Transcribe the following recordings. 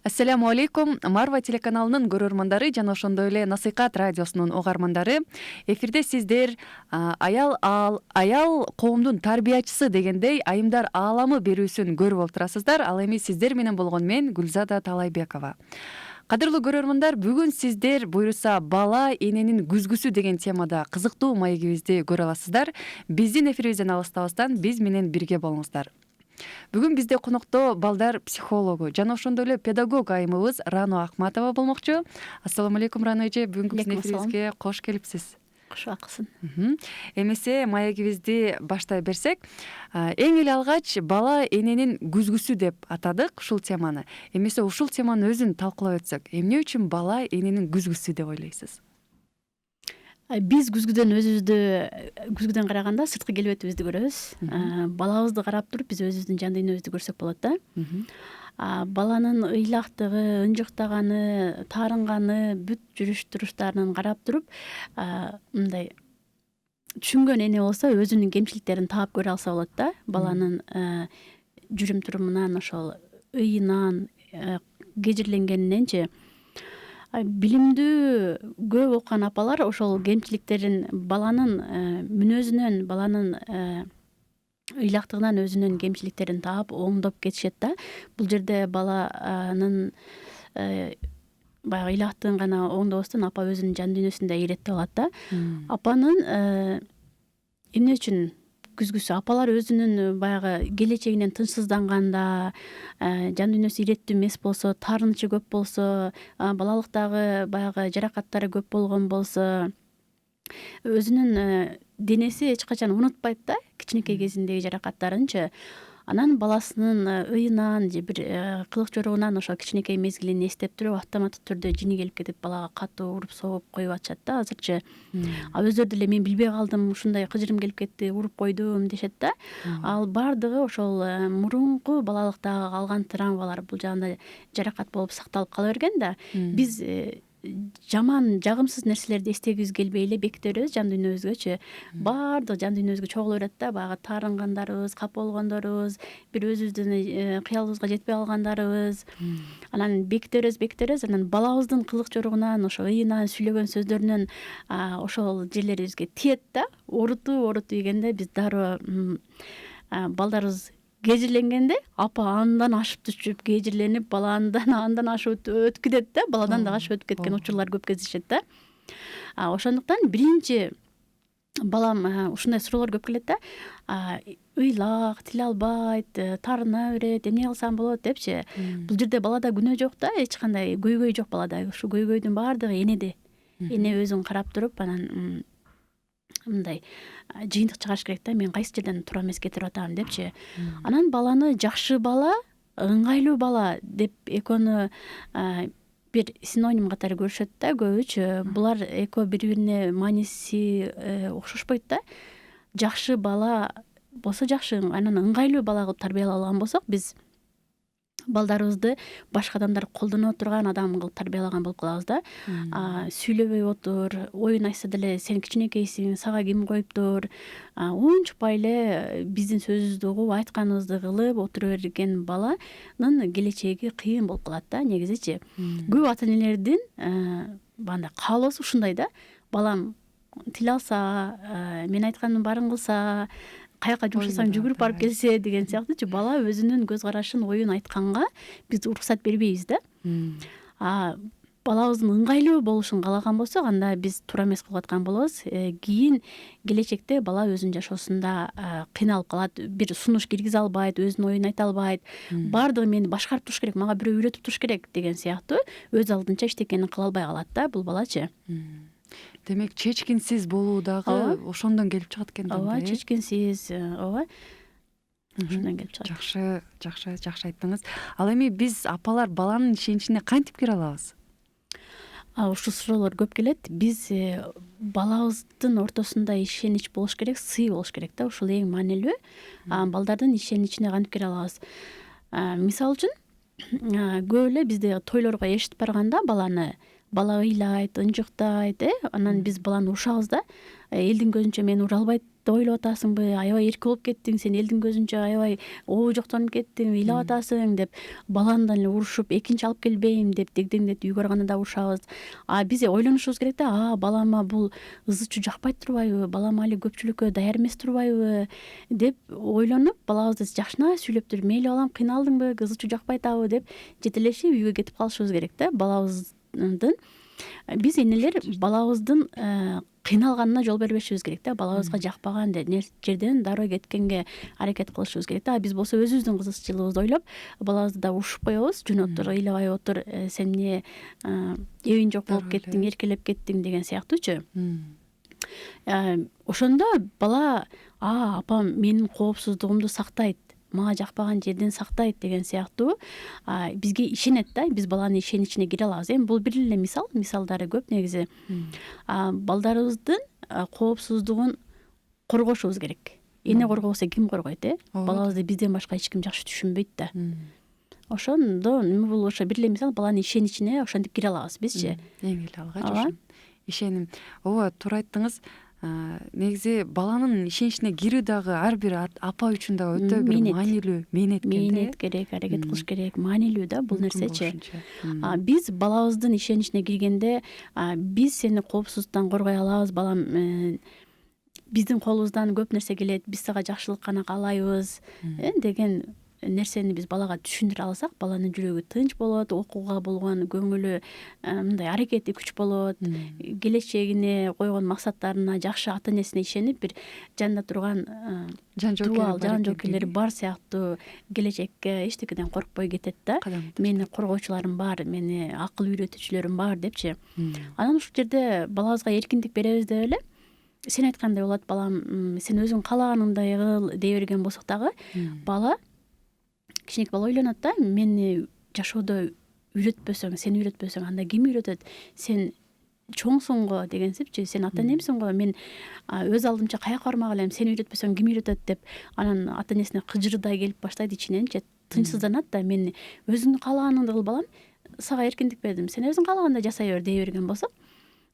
Ассаламу алейкум. Марва телеканалынын көрөрмандары жана ошондой эле Насыйкат радиосунун угармандары. Эфирде сиздер аял коомдун тарбиячысы дегендей айымдар ааламы берүүсүн көрүп отурасыздар. Ал эми сиздер менен болгон мен Гүлзада Талайбекова. Кадырлуу көрөрмандар, бүгүн сиздер буюрса бала эненин күзгүсү деген темада кызыктуу маегибизди көрө аласыздар. Биздин эфирибизден алыстабастан биз менен бирге болуңуздар. Бүгүн бизде конокто балдар психологу жана ошондой эле педагог айымыбыз Рано Акматова болмокчу. Ассаламу алейкум Рано эже, бүгүнкү биздин эфирибизге кош келипсиз. Кош аксын. Эмесе маегибизди баштай берсек, эң эле алгач бала эненин күзгүсү деп атадык ушул теманы. Эмесе ушул теманын өзүн талкуулап өтсөк, эмне үчүн бала эненин күзгүсү деп ойлойсуз? Биз күзгүдөн караганда сырткы келбетибизди көрөбүз. Балабызды карап туруп биз өзүбүздүн жан дүйнөбүздү көрсөк болот да. Баланын ыйлактыгы, ынжыктаганы, таарынганы, бүт жүрүш туруштарын карап туруп, мындай түшүнгөн эне болсо өзүнүн кемчиликтерин таап көрө алса болот да. Баланын жүрүм турумунан, ошол ыйынан, кежирленгениненчи билимдүү көп окуган апалар ошол кемчиликтерин баланын мүнөзүнөн, баланын ыйлактыгынан өзүнүн кемчиликтерин таап оңдоп кетишет да. Бул жерде баланын баягы ыйлактыгын гана оңдобостон апа өзүнүн жан дүйнөсүн да ийреттеп алат да. Апанын эмне үчүн күзгүсү? Апалар өзүнүн баягы келечегинен тынчсызданганда, жан дүйнөсү ийреттүү эмес болсо, таарынычы көп болсо, балалыктагы баягы жаракаттары көп болгон болсо, өзүнүн денеси эч качан унутпайт да кичинекей кезиндеги жаракаттарынчы. Анан баласынын ыйынан же бир кылык жоругунан ошо кичинекей мезгилин эстеп туруп автоматтык түрдө жини келип кетип балага катуу уруп согуп коюп атышат да азырчы. Өздөрү деле мен билбей калдым, ушундай кыжырым келип кетти, уруп койдум дешет да. Ал бардыгы ошол мурунку балалыктагы калган травмалар бул жагында жаракат болуп сакталып кала берген да. Биз жаман, жагымсыз нерселерди эстегибиз келбей эле беките беребиз жан дүйнөбүзгөчү. Баардык жан дүйнөбүзгө чогула берет да, баягы таарынгандарыбыз, капа болгондорубуз, бир өзүбүздүн кыялыбызга жетпей калгандарыбыз. Анан беките беребиз, анан балабыздын кылык жоругунан, ошо ыйынан, сүйлөгөн сөздөрүнөн ошол жерлерибизге тиет да. Орутуу дегенде биз дароо балдарыбыз кежирленгенде апа андан ашып түшүп, кежирленип, бала андан ашып өтүп кетет да, баладан дагы ашып өтүп кеткен учурлар көп кездешет да. Ошондуктан биринчи балам ушундай суроолор көп келет да. Ыйлак, тил албайт, таарына берет, эмне кылсам болот депчи. Бул жерде балада күнөө жок да, эч кандай көйгөй жок балада. Ушу көйгөйдүн баардыгы энеде. Эне өзүн карап туруп, анан мындай жыйынтык чыгарыш керек да, мен кайсы жерден туура эмес кетирип атам депчи. Анан баланы жакшы бала, ыңгайлуу бала деп экөөнү бир синоним катары көрүшөт да көбүчө. Булар экөө бири-бирине мааниси окшошпойт да. Жакшы бала болсо жакшы, анан ыңгайлуу бала кылып тарбиялап алган болсок, биз балдарыбызды башка адамдар колдоно турган адам кылып тарбиялаган болуп калабыз да. Сүйлөбөй отур, оюн айтса деле сен кичинекейсиң, сага ким коюптур, унчукпай эле биздин сөзүбүздү угуп, айтканыбызды кылып отура берген баланын келечеги кыйын болуп калат да негизичи. Көп ата энелердин бандай каалоосу ушундай да. Балам тил алса, мен айткандын баарын кылса, каяка жумшасам жүгүрүп барып келсе деген сыяктуучу, бала өзүнүн көз карашын, оюн айтканга биз уруксат бербейбиз да. Балабыздын ыңгайлуу болушун каалаган болсок, анда биз туура эмес кылып аткан болобуз. Кийин келечекте бала өзүнүн жашоосунда кыйналып калат, бир сунуш киргизе албайт, өзүнүн оюн айта албайт. Баардыгы мени башкарып туруш керек, мага бирөө үйрөтүп туруш керек деген сыяктуу өз алдынча эчтекени кыла албай калат да бул балачы. Демек чечкинсиз болуу дагы ошондон келип чыгат экен да. Ооба, чечкинсиз, ооба. Ошондон келип чыгат. Жакшы айттыңыз. Ал эми биз апалар баланын ишеничине кантип кире алабыз? Ушул суроолор көп келет. Биз балабыздын ортосунда ишенич болуш керек, сый болуш керек да. Ушул эң маанилүү. Балдардын ишеничине кантип кире алабыз? Мисалы үчүн, көп эле бизде тойлорго эшитип барганда бала ыйлайт, ынжыктайт, анан биз баланы урушабыз да. Элдин көзүнчө мени ура албайт кетти ойлоп атасыңбы, аябай эрке болуп кеттиң, сен элдин көзүнчө аябай обу жоктонуп кеттиң, ыйлап атасың деп баланы эле урушуп, экинчи алып келбейм деп дегдеңдетип үйгө барганда да урушабыз. Биз ойлонушубуз керек да, балама бул ызы чуу жакпай турбайбы, балам али көпчүлүккө даяр эмес турбайбы деп ойлонуп, балабызды жакшына сүйлөп туруп, мейли балам кыйналдыңбы, ызы чуу жакпай атабы деп жетелешип үйгө кетип калышыбыз керек да. Балабыздын биз энелер балабыздын кыйналганына жол бербешибиз керек да. Балабызга жакпаган жерден дароо кеткенге аракет кылышыбыз керек да. Биз болсо өзүбүздүн кызыкчылыгыбызды ойлоп, балабызды да урушуп коебуз. Жөн отур, ыйлабай отур, сен эмне эбиң жок болуп кеттиң, эркелеп кеттиң деген сыяктуучу. Ошондо бала апам менин коопсуздугумду сактайт, мага жакпаган жерден сактайт деген сыяктуу бизге ишенет да. Биз баланын ишеничине кире алабыз. Эми бул бир эле мисалдары көп негизи. Балдарыбыздын коопсуздугун коргошубуз керек. Эне коргобосо ким коргойт, Балабызды бизден башка эч ким жакшы түшүнбөйт да. Ошондо бул ошо бир эле мисал, баланын ишеничине ошентип кире алабыз бизчи. Эң эле алгач ишеним. Ооба, туура айттыңыз. Негизи баланын ишеничине кирүү дагы ар бир апа үчүн дагы өтө бир маанилүү, мээнет керек, аракет кылыш керек, маанилүү да бул нерсечи. Биз балабыздын ишеничине киргенде, биз сени коопсуздуктан коргой алабыз, балам, биздин колубуздан көп нерсе келет, биз сага жакшылык гана каалайбыз деген нерсени биз балага түшүндүрө алсак, баланын жүрөгү тынч болот, окууга болгон көңүлү мындай аракети күч болот, келечегине койгон максаттарына жакшы ата энесине ишенип, бир жанында турган жан жоокерлери бар сыяктуу келечекке эчтекеден коркпой кетет да. Мени коргоочуларым бар, мени акыл үйрөтүүчүлөрүм бар депчи. Анан ушул жерде балабызга эркиндик беребиз деп эле, сен айткандай болот, балам, сен өзүң каалаганыңдай кыл дей берген болсок дагы, бала, кичинекей бала ойлонот да, мени жашоодо үйрөтпөсөң, сен үйрөтпөсөң, анда ким үйрөтөт? Сен чоңсуң го дегенсипчи, сен ата энемсиң го, мен өз алдымча каяка бармак элем, сен үйрөтпөсөң ким үйрөтөт деп, анан ата энесине кыжырдай келип баштайт ичиненчи, тынчсызданат да. Мен өзүң каалаганыңды кыл балам, сага эркиндик бердим, сен өзүң каалагандай жасай бер дей берген болсок,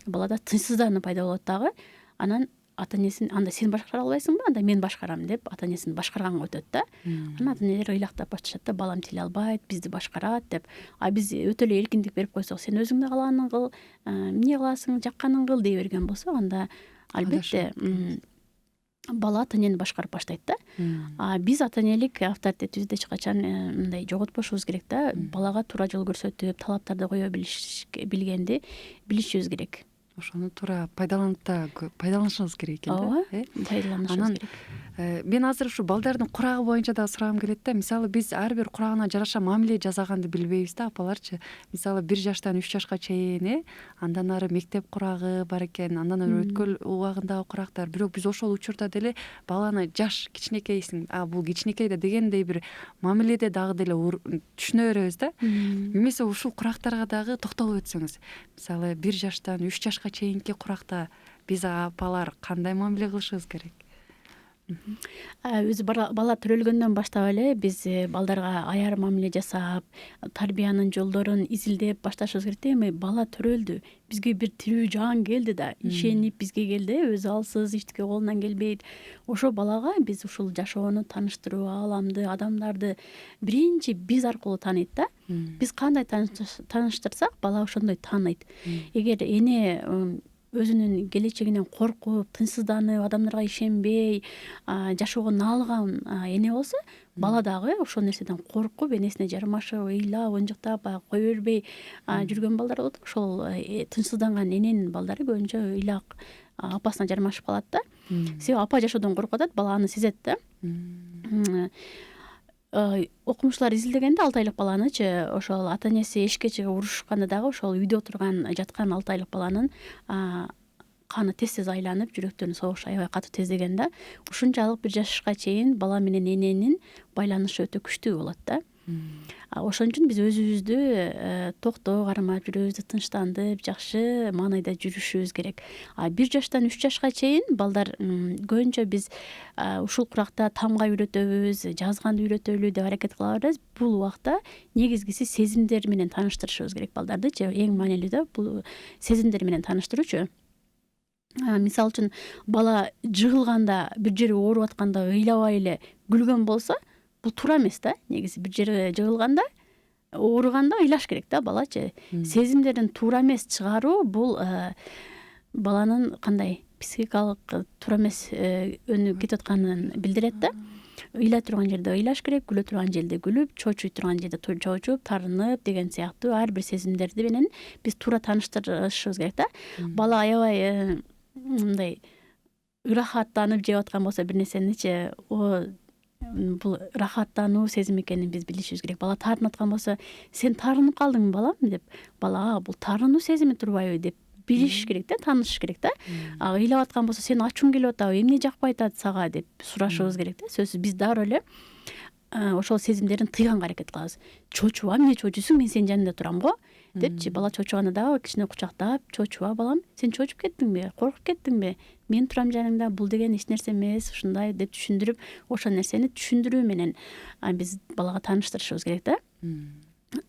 балада тынчсыздануу пайда болот дагы. Анан ата энесин, анда сен башкара албайсыңбы, анда мен башкарам деп ата энесин башкарганга өтөт да. Анан ата энелер ыйлактап башташат да, балам тиле албайт, бизди башкарат деп. Биз өтө эле эркиндик берип койсок, сен өзүң да каалаганыңды кыл, эмне кыласың, жакканың кыл дей берген болсо, анда албетте бала ата энени башкарып баштайт да. Биз ата энелик авторитетибизди эч качан мындай жоготпошубуз керек да. Балага туура жол көрсөтүп, талаптарды кое билгенди билишибиз керек. Ошону туура пайдаланышыңыз керек экен да. Ооба, пайдаланышыбыз керек. Мен азыр ушу балдардын курагы боюнча да сурагым келет да. Мисалы, биз ар бир курагына жараша мамиле жасаганды билбейбиз да, апаларчы. Мисалы, 1 жаштан 3 жашка чейин, андан ары мектеп курагы бар экен, андан ары өткөл убагындагы курактар. Бирок биз ошол учурда деле баланы жаш, кичинекейсиң, бул кичинекей да дегендей бир мамиледе дагы деле түшүнө беребиз да. Эмесе ушул курактарга дагы токтолуп өтсөңүз. Мисалы, 1 жаштан 3 жашка чейинки куракта биз апалар кандай мамиле кылышыбыз керек? Өзү бала төрөлгөндөн баштап эле биз балдарга аяр мамиле жасап, тарбиянын жолдорун изилдеп башташыбыз керек да. Эми бала төрөлдү, бизге бир тирүү жан келди да, ишенип бизге келди, өзү алсыз, эчтеке колунан келбейт. Ошо балага биз ушул жашоону тааныштыруу, ааламды, адамдарды биринчи биз аркылуу тааныйт да. Биз кандай тааныштырсак, бала ошондой тааныйт. Эгер эне өзүнүн келечегинен коркуп, тынчсызданып, адамдарга ишенбей, жашоого наалган эне болсо, бала дагы ошол нерседен коркуп, энесине жармашып, ыйлап, ынжыктап, кое бербей жүргөн балдар болот. Ошол тынчсызданган эненин балдары көбүнчө ыйлак апасына жармашып калат да. Себеби апа жашоодон коркуп атат, бала аны сезет да. Окумуштуулар изилдегенде 6 айлык баланычы, ошол ата энеси эшикке чыгып урушканда дагы ошол үйдө жаткан 6 айлык баланын каны тез айланып, жүрөктөрүнүн согушу аябай катуу тездеген да. Ушунчалык 1 жашка чейин бала менен эненин байланышы өтө күчтүү болот да. Ошон үчүн биз өзүбүздү токтоо кармап, жүрөгүбүздү тынчтандырып, жакшы маанайда жүрүшүбүз керек. 1 жаштан 3 жашка чейин балдар көбүнчө биз ушул куракта тамга үйрөтөбүз, жазганды үйрөтөлү деп аракет кыла беребиз. Бул убакта негизгиси сезимдер менен тааныштырышыбыз керек балдардычы. Эң маанилүү да бул сезимдер менен тааныштыруучу. Мисалы үчүн бала жыгылганда, бир жери ооруп атканда ыйлабай эле күлгөн болсо, бул туура эмес да. Негизи бир жери жыгылганда, ооруганда ыйлаш керек да балачы. Сезимдерин туура эмес чыгаруу бул баланын кандай психикалык туура эмес өнүгүп кетип атканын билдирет да. Ыйлай турган жерде ыйлаш керек, күлө турган жерде күлүп, чоочуй турган жерде чоочуп, тарынып деген сыяктуу ар бир сезимдерди менен биз туура тааныштырышыбыз керек да. Бала аябай мындай ырахаттанып жеп аткан болсо бир нерсеничи, бул ырахаттануу сезим экенин биз билишибиз керек. Бала таарынып аткан болсо, сен таарынып калдыңбы балам деп, бала бул таарынуу сезими турбайбы деп билиш керек да, таанышыш керек да. Ыйлап аткан болсо, сен ачууң келип атабы, эмне жакпай атат сага деп сурашыбыз керек да. Сөзсүз биз дароо эле ошол сезимдерин тыйганга аракет кылабыз. Чоочуба, эмне чоочуйсуң, мен сенин жаныңда турам го депчи. Бала чоочуганда дагы кичине кучактап, чоочуба балам, сен чоочуп кеттиңби, коркуп кеттиңби, мен турам жаныңда, бул деген эч нерсе эмес, ушундай деп түшүндүрүп, ошол нерсени түшүндүрүү менен биз балага тааныштырышыбыз керек да.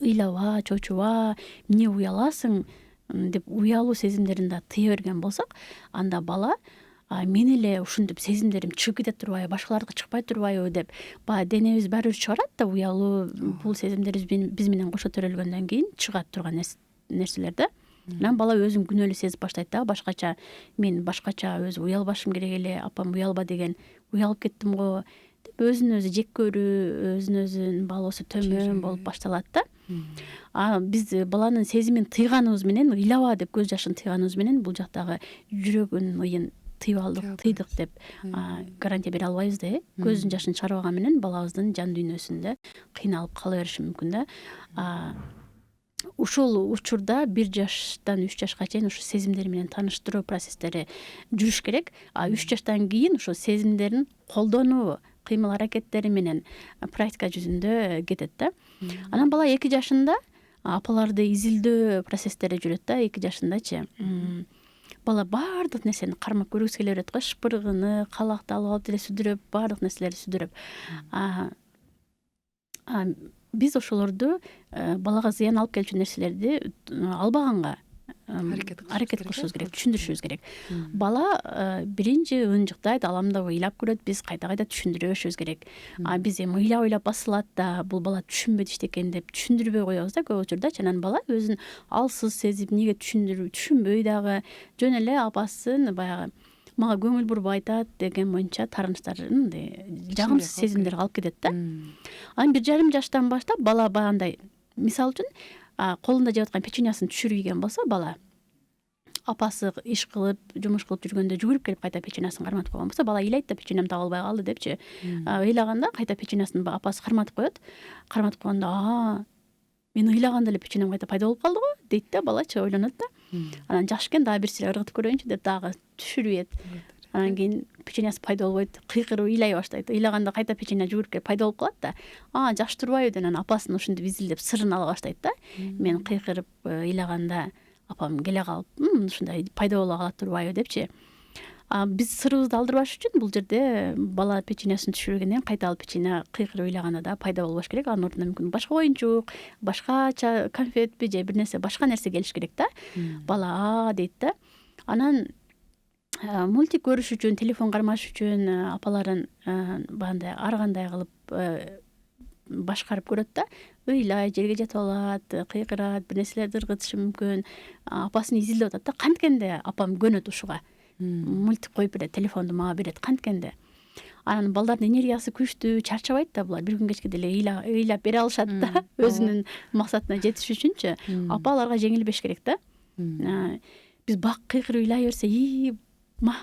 Ыйлаба, чоочуба, эмне уяласың деп уялуу сезимдерин да тыя берген болсок, анда бала мен эле ушинтип сезимдерим чыгып кетет турбайбы, башкалардыкы чыкпай турбайбы деп баягы денебиз баары бир чыгарат да, уялуу бул сезимдер биз менен кошо төрөлгөндөн кийин чыгат турган нерселер да. Анан бала өзүн күнөөлүү сезип баштайт да, башкача, мен башкача өзү уялбашым керек эле, апам уялба деген, уялып кеттим го деп өзүн өзү жек көрүү, өзүн өзүнүн баалоосу төмөн болуп башталат да. Биз баланын сезимин тыйганыбыз менен, ыйлаба деп көз жашын тыйганыбыз менен бул жактагы жүрөгүнүн ыйын тыйдык деп гарантия бере албайбыз да. Көзүнүн жашын чыгарбаган менен балабыздын жан дүйнөсүндө кыйналып кала бериши мүмкүн да. Ушул учурда 1 жаштан 3 жашка чейин ушу сезимдер менен тааныштыруу процесстери жүрүш керек. 3 жаштан кийин ошо сезимдерин колдонуу кыймыл аракеттери менен практика жүзүндө кетет да. Анан бала 2 жашында апаларды изилдөө процесстери жүрөт да. 2 жашындачы бала баардык нерсени кармап көргүсү келе берет го, шыпыргыны, калакты алып деле сүдүрөп, баардык нерселерди сүдүрөп. Биз ошолорду балага зыян алып келчү нерселерди албаганга аракет кылышыбыз керек, түшүндүрүшүбүз керек. Бала биринчи ынжыктайт, аламда ыйлап көрөт, биз кайта түшүндүрө беришибиз керек. Биз эми ыйлап басылат да, бул бала түшүнбөйт эчтекен деп түшүндүрбөй коебуз да көп учурдачы. Анан бала өзүн алсыз сезип, эмнеге түшүнбөй дагы жөн эле апасын баягы мага көңүл бурбай айтат деген боюнча таарынычтарын жагымсыз сезимдерге алып кетет да. Анан 1,5 жаштан баштап бала баягындай, мисалы үчүн колунда жеп аткан печеньясын түшүрүп ийген болсо, бала апасы иш кылып, жумуш кылып жүргөндө жүгүрүп келип кайта печеньясын карматып койгон болсо, бала ыйлайт да, печеньям табылбай калды депчи. Ыйлаганда кайта печеньясын апасы карматып коет. Карматып койгондо, мен ыйлаганда эле печеньям кайта пайда болуп калды го дейт да, балачы ойлонот да. Анан жакшы экен, дагы бир сире ыргытып көрөйүнчү деп дагы түшүрүп ийет. Анан кийин печеньясы пайда болбойт, кыйкырып ыйлай баштайт. Ыйлаганда кайта печенья жүгүрүп келип пайда болуп калат да. Жакшы турбайбы деп анан апасын ушинтип изилдеп сырын ала баштайт да. Мен кыйкырып ыйлаганда апам келе калып, ушундай пайда боло калат турбайбы депчи. Биз сырыбызды алдырбаш үчүн бул жерде бала печеньясын түшүргөндөн кайта алып печенья кыйкырып ыйлаганда да пайда болбош керек. Анын ордуна мүмкүн башка оюнчук, башкача конфетпи же бир нерсе, башка нерсе келиш керек да. Бала дейт да. Анан мультик көрүш үчүн, телефон кармаш үчүн апаларын бандай ар кандай кылып башкарып көрөт да. Ыйлай, жерге жатып алат, кыйкырат, бир нерселерди ыргытышы мүмкүн. Апасын изилдеп атат да. Канткенде апам көнөт ушуга. Мультик коюп берет, телефонду мага берет, канткенде. Анан балдардын энергиясы күчтүү, чарчабайт да булар. Бир күн кечке деле ыйлап бере алышат да, өзүнүн максатына жетиш үчүнчү. Апа аларга жеңилбеш керек да. Биз бак кыйкырып ыйлай берсе,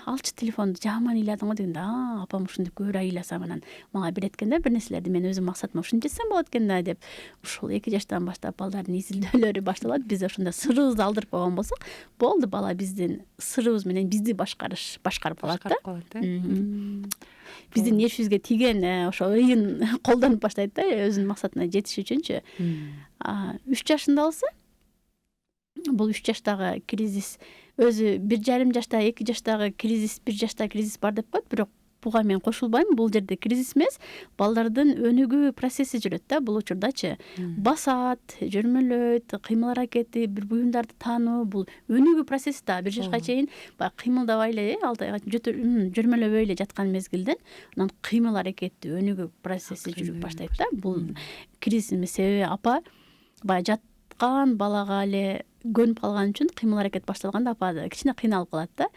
алчы телефонду, жаман ыйладың го дегенде, апам ушинтип көбүрөөк ыйласам анан мага берет экен да бир нерселерди, мен өзүм максатыма ушинтип жетсем болот экен да деп ушул 2 жаштан баштап балдардын изилдөөлөрү башталат. Биз ошондо сырыбызды алдырып койгон болсок, болду, бала биздин сырыбыз менен бизди башкарып алат да. Биздин нервибизге тийген ошо ыйын колдонуп баштайт да, өзүнүн максатына жетиш үчүнчү. 3 жашында болсо, бул 3 жаштагы кризис өзү 1,5 жашта, 2 жаштагы кризис, 1 жашта кризис бар деп коет, бирок буга мен кошулбайм. Бул жерде кризис эмес, балдардын өнүгүү процесси жүрөт да. Бул учурдачы басат, жөрмөлөйт, кыймыл аракети, бир буюмдарды таануу, бул өнүгүү процесси да. Бир жашка чейин баягы кыймылдабай эле, жөрмөлөбөй эле жаткан мезгилден анан кыймыл аракети, өнүгүү процесси жүрүп баштайт да. Бул кризис эмес, себеби апа баягы жаткан балага эле көнүп калган үчүн кыймыл аракет башталганда апа кичине кыйналып калат да.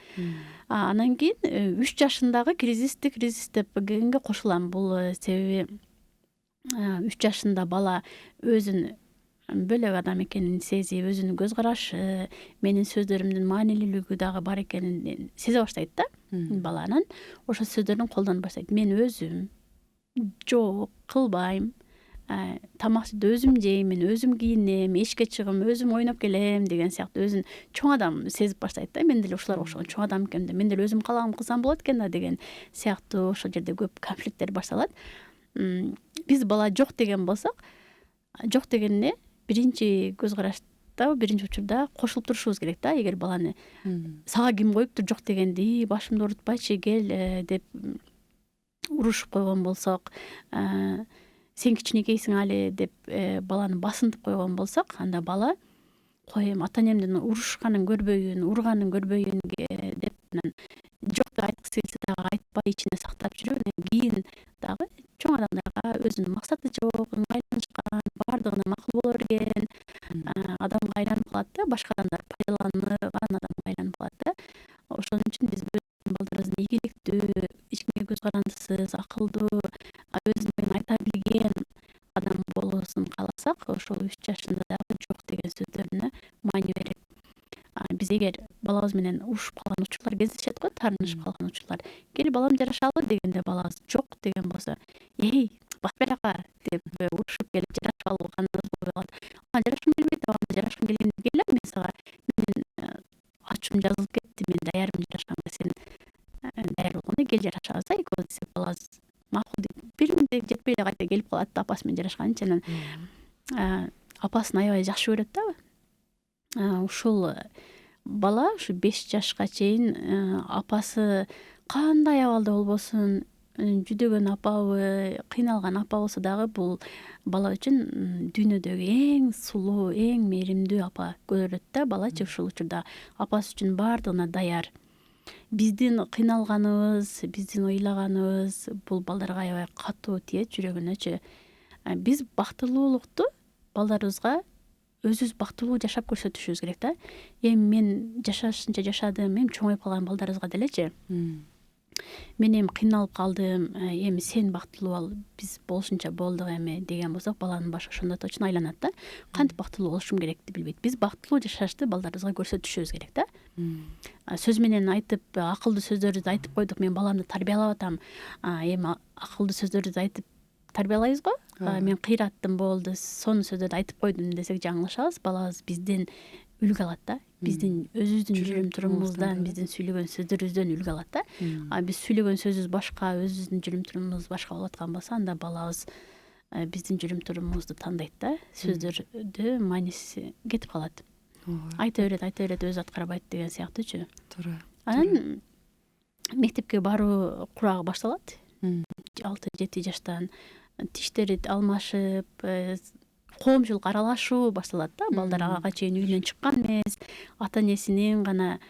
Анан кийин 3 жашындагы кризис деп дегенге кошулам. Бул себеби 3 жашында бала өзүн бөлөк адам экенин сезип, өзүнүн көз карашы, менин сөздөрүмдүн маанилүүлүгү дагы бар экенин сезе баштайт да бала. Анан ошол сөздөрдүн колдонуп баштайт. Мен өзүм жок кылбайм, тамакты өзүм жейм, мен өзүм кийинем, эшикке чыгам, өзүм ойноп келем деген сыяктуу өзүн чоң адам сезип баштайт да. Мен деле ушуларга окшогон чоң адам экенмин да, мен деле өзүм каалаганымды кылсам болот экен да деген сыяктуу ошол жерде көп конфликттер башталат. Биз бала жок деген болсок, жок дегенде биринчи көз карашта, биринчи учурда кошулуп турушубуз керек да. Эгер баланы сага ким коюптур жок дегенди, башымды оорутпачы кел деп урушуп койгон болсок, сен кичинекейсиң али деп баланы басынтып койгон болсок, анда бала коем ата энемдин урушканын көрбөйүн, урганын көрбөйүн деп анан жок деп айткысы келсе дагы айтпай ичине сактап жүрүп, анан кийин дагы чоң адамдарга өзүнүн максаты жок, ыңгайланышкан, баардыгына макул боло берген адамга айланып калат да. Башка адамдар пайдаланган адамга айланып калат да. Ошон үчүн биз балдарыбыздын ийгиликтүү, эч кимге көз карандысыз, акылдуу, өзүнүн оюн айта билген адам болуусун кааласак, ошол 3 жашында дагы жок деген сөздөрүнө маани берип, биз эгер балабыз менен урушуп калган учурлар кездешет го, таарынышып калган учурлар, кел балам жарашалы дегенде балабыз жок деген болсо, бас бер ага деп урушуп келип жарашып алганыбыз болбой калат. Жарашкым келбейт, жарашкым келгенде кел, мен сага, менин ачуум жазылып кетти, мен даярмын жарашканга, сен даяр болгондо кел жарашабыз экөөбүз десек, балабыз макул деп бир күндө жетпей эле кайта келип калат да апасы менен жарашкан үчүн. Анан апасын аябай жакшы көрөт да. Ушул бала ушу 5 жашка чейин апасы кандай абалда болбосун, жүдөгөн апабы, кыйналган апа болсо дагы бул бала үчүн дүйнөдөгү эң сулуу, эң мээримдүү апа көрөт да балачы. Ушул учурда апасы үчүн баардыгына даяр. Биздин кыйналганыбыз, биздин ойлаганыбыз бул балдарга аябай катуу тиет жүрөгүнөчү. Биз бактылуулукту балдарыбызга өзүбүз бактылуу жашап көрсөтүшүбүз керек да. Эми мен жашашынча жашадым, эми чоңоюп калган балдарыбызга делечи. Мен эми кыйналып калдым, эми сен бактылуу бол, биз болушунча болдук эми деген болсок, баланын башы ошондо точно айланат да. Кантип бактылуу болушум керекти билбейт. Биз бактылуу жашашты балдарыбызга көрсөтүшүбүз керек да. Сөз менен айтып, акылдуу сөздөрдү айтып койдук, мен баламды тарбиялап атам. Эми акылдуу сөздөрдү айтып тарбиялайбыз го. Мен кыйраттым болду, сонун сөздөрдү айтып койдум десек жаңылышабыз. Балабыз бизден үлгү алат да. Биздин өзүбүздүн жүрүм турумубуздан, биздин сүйлөгөн сөздөрүбүздөн үлгү алат да. Биз сүйлөгөн сөзүбүз башка, өзүбүздүн жүрүм турумубуз башка болуп аткан болсо, анда балабыз биздин жүрүм турумубузду тандайт да. Сөздөрдү мааниси кетип калат. Айта берет, өзү аткарбайт деген сыяктуучу. Туура. Анан мектепке баруу курагы башталат. 6-7 жаштан тиштери алмашып, коомчулук аралашуу башталат да. Балдар ага чейин үйүнөн чыккан эмес, ата энесинин гана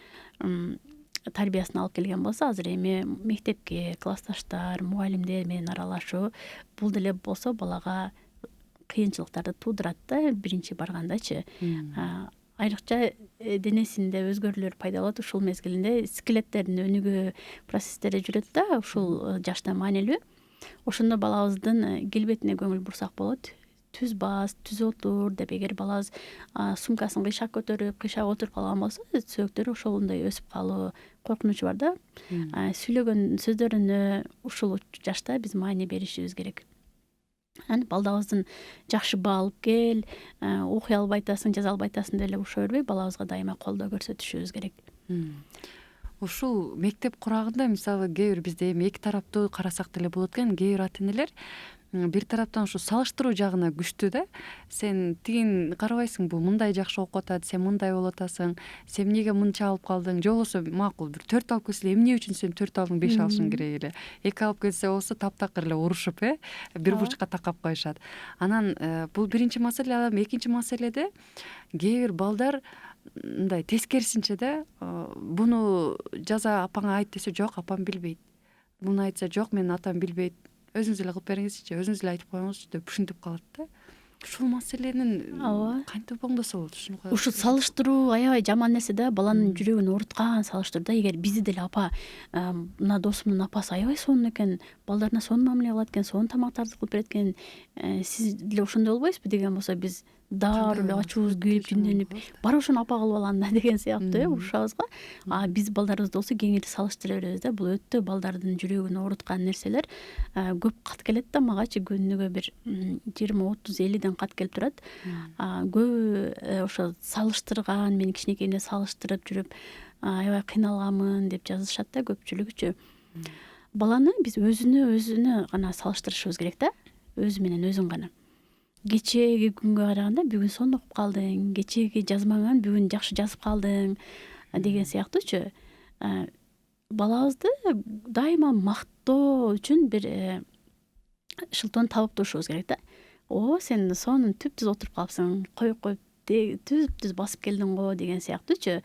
тарбиясын алып келген болсо, азыр эми мектепке классташтар, мугалимдер менен аралашуу бул деле болсо балага кыйынчылыктарды туудурат да, биринчи баргандачы. Айрыкча денесинде өзгөрүүлөр пайда болот. Ушул мезгилинде скелеттердин өнүгүү процесстери жүрөт да, ушул жашта маанилүү. Ошондо балабыздын келбетине көңүл бурсак болот. Түз бас, түз отур деп, эгер балабыз сумкасын кыйшак көтөрүп, кыйшак отуруп калган болсо, сөөктөрү ошондой өсүп калуу коркунучу бар да. Сүйлөгөн сөздөрүнө ушул жашта биз маани беришибиз керек. Балдабыздын жакшы баа алып кел, окуй албай атасың, жаза албай атасың деп эле урушо бербей, балабызга дайыма колдоо көрсөтүшүбүз керек. Ушул мектеп курагында мисалы кээ бир бизде эми эки тараптуу карасак деле болот экен. Кээ бир ата энелер бир тараптан ушу салыштыруу жагына күчтүү да. Сен тигин карабайсың, бул мындай жакшы окуп атат, сен мындай болуп атасың, сен эмнеге мынча алып калдың, же болбосо макул бир 4 алып келсе эмне үчүн сен 4 алдың, 5 алышың керек эле. 2 алып келсе болсо таптакыр эле урушуп, бир бурчка такап коюшат. Анан бул биринчи маселе. Анан экинчи маселеде кээ бир балдар мындай тескерисинче да, буну жаза апаңа айт десе жок, апам билбейт. Буну айтса жок, менин атам билбейт. Өзүңүз эле кылып бериңизчи, өзүңүз эле айтып коюңузчу деп ушинтип калат да. Ушул маселенин кантип оңдосо болот? Ушу салыштыруу аябай жаман нерсе да, баланын жүрөгүн ооруткан салыштыруу да. Эгер бизди деле апа, мына досумдун апасы аябай сонун экен, балдарына сонун мамиле кылат экен, сонун тамактарды кылып берет экен, сиз деле ошондой болбойсузбу деген болсо, биз дары эле ачуубуз күйүп жүндөнүп, бар ошону апа кылып алам да деген сыяктуу урушабызга. Биз балдарыбызды болсо кеңири салыштыра беребиз да. Бул өтө балдардын жүрөгүн ооруткан нерселер. Көп кат келет да магачы, күнүгө бир 20-30-50ден кат келип турат. Көбү ошо салыштырган, мен кичинекейимде салыштырып жүрүп аябай кыйналганмын деп жазышат да көпчүлүгүчү. Баланы биз өзүнө гана салыштырышыбыз керек да, өзү менен өзүн гана. Кечеги күнгө караганда бүгүн сонун окуп калдың, кечеги жазмаңан бүгүн жакшы жазып калдың деген сыяктуучу. Балабызды дайыма мактоо үчүн бир шылтоон табып турушубуз керек да. Сен сонун түп-түз отуруп калыпсың, коюп түп-түз басып келдиң го деген сыяктуучу.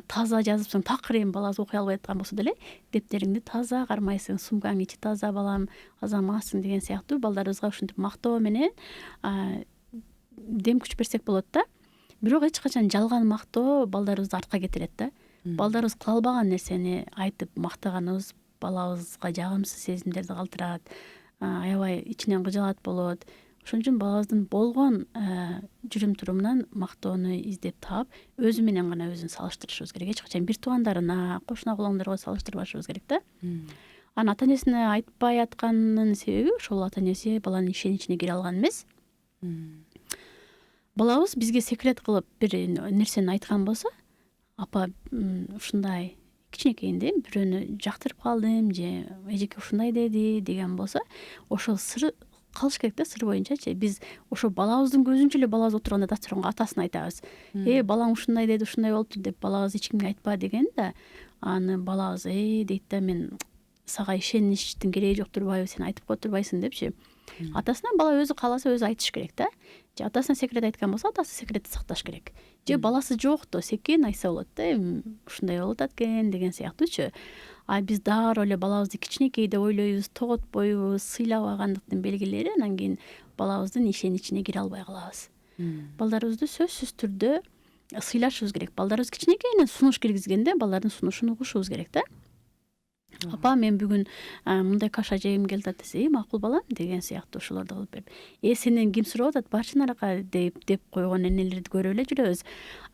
Таза жазыпсың, такыр эми балабыз окуй албай аткан болсо деле дептериңди таза кармайсың, сумкаң ичи таза балам, азаматсың деген сыяктуу балдарыбызга ушинтип мактоо менен дем күч берсек болот да. Бирок эч качан жалган мактоо балдарыбызды артка кетирет да. Балдарыбыз кыла албаган нерсени айтып мактаганыбыз балабызга жагымсыз сезимдерди калтырат, аябай ичинен кыжаалат болот. Ошон үчүн балабыздын болгон жүрүм турумунан мактоону издеп таап, өзү менен гана өзүн салыштырышыбыз керек. Эч качан бир туугандарына, кошуна кулоңдорго салыштырбашыбыз керек да. Анан ата энесине айтпай атканынын себеби ошол ата энеси баланын ишеничине кире алган эмес. Балабыз бизге секрет кылып бир нерсени айткан болсо, апа ушундай кичинекейинде бирөөнү жактырып калдым же эжеке ушундай деди деген болсо, ошол сыр калыш керек да, сыр боюнчачы. Биз ошо балабыздын көзүнчө эле балабыз отурганда дастарханга атасына айтабыз. Балаң ушундай деди, ушундай болуптур деп балабыз эч кимге айтпа деген да. Аны балабыз дейт да, мен сага ишеништин кереги жок турбайбы, сен айтып отурбайсың депчи. Атасына бала өзү кааласа өзү айтыш керек да. Же атасына секрет айткан болсо, атасы секретти сакташ керек. Же баласы жокту, секен айтса болот да, ушундай болуп атат экен деген сыяктуучу. Биз дароо эле балабызды кичинекейде ойлойбуз, тоготпойбуз, сыйлабагандыктын белгилери, анан кийин балабыздын ишеничине кире албай калабыз. Балдарыбызды сөзсүз түрдө сыйлашыбыз керек. Балдарыбыз кичинекейинен сунуш киргизгенде балдардын сунушун угушубуз керек да. Апа, мен бүгүн мындай каша жегим келип атат десе, макул балам деген сыяктуу ошолорду кылып берип, сенден ким сурап атат, барчы наракка деп койгон энелерди көрүп эле жүрөбүз.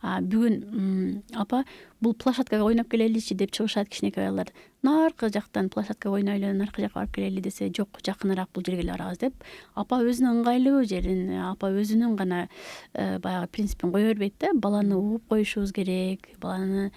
Бүгүн апа, бул площадкага ойноп келеличи деп чыгышат кичинекей аялдар. Наркы жактан площадкага ойнойлу, наркы жакка барып келели десе, жок, жакыныраак бул жерге эле барабыз деп, апа өзүнүн ыңгайлуу жерин, апа өзүнүн гана баягы принципин кое бербейт да. Баланы угуп коюшубуз керек, баланы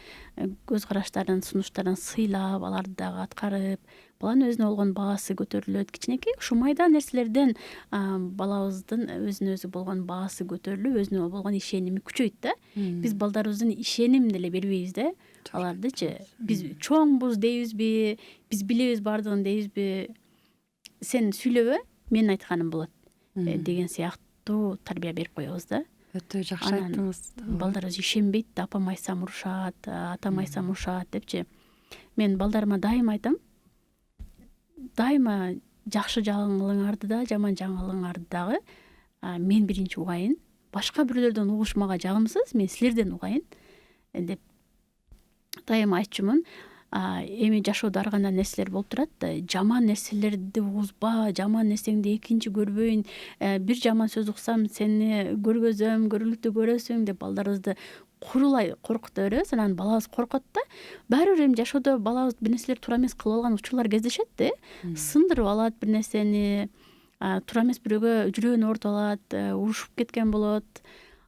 көз караштарын, сунуштарын сыйлап, аларды дагы аткарып, баланын өзүнө болгон баасы көтөрүлөт. Кичинекей ушу майда нерселерден балабыздын өзүнө өзү болгон баасы көтөрүлүп, өзүнө болгон ишеними күчөйт да. Биз балдарыбыздын ишеним деле бербейбиз да. Алардычы биз чоңбуз дейбизби, биз билебиз баардыгын дейбизби, сен сүйлөбө, менин айтканым болот деген сыяктуу тарбия берип коебуз да. Өтө жакшы айттыңыз. Балдарыбыз ишенбейт да, апам айтсам урушат, атам айтсам урушат депчи. Мен балдарыма дайыма айтам, дайыма жакшы жаңылыңарды да, жаман жаңылыңарды дагы мен биринчи угайын. Башка бирөөлөрдөн угуш мага жагымсыз, мен силерден угайын деп дайыма айтчумун. Эми жашоодо ар кандай нерселер болуп турат. Жаман нерселерди угузба, жаман нерсеңди экинчи көрбөйүн. Бир жаман сөз уксам сени көргөзөм, көргүлүктүү көрөсүң деп балдарыбызды курулай коркута беребиз. Анан балабыз коркот да. Баары бир эми жашоодо балабыз бир нерселер туура эмес кылып алган учурлар кездешет да. Сындырып алат бир нерсени, туура эмес бирөөгө жүрөгүн оорутуп алат, урушуп кеткен болот.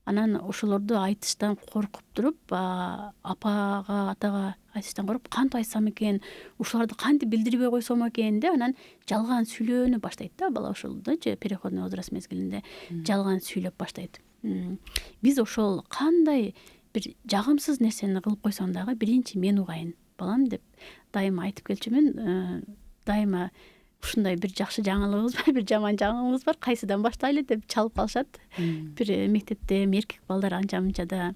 анан ошолорду айтыштан коркуп туруп, апага атага айтыштан коркуп кантип айтсам экен, ушуларды кантип билдирбей койсом экен деп анан жалган сүйлөөнү баштайт да бала, ошолдочу переходный возраст мезгилинде жалган сүйлөп баштайт. Биз ошол кандай бир жагымсыз нерсени кылып койсоң дагы биринчи мен угайын балам деп дайыма айтып келчүмүн. Дайыма ушундай бир жакшы жаңылыгыбыз бар, бир жаман жаңылыгыбыз бар, кайсыдан баштайлы деп чалып калышат. Бир мектепте эркек балдар анча мынча да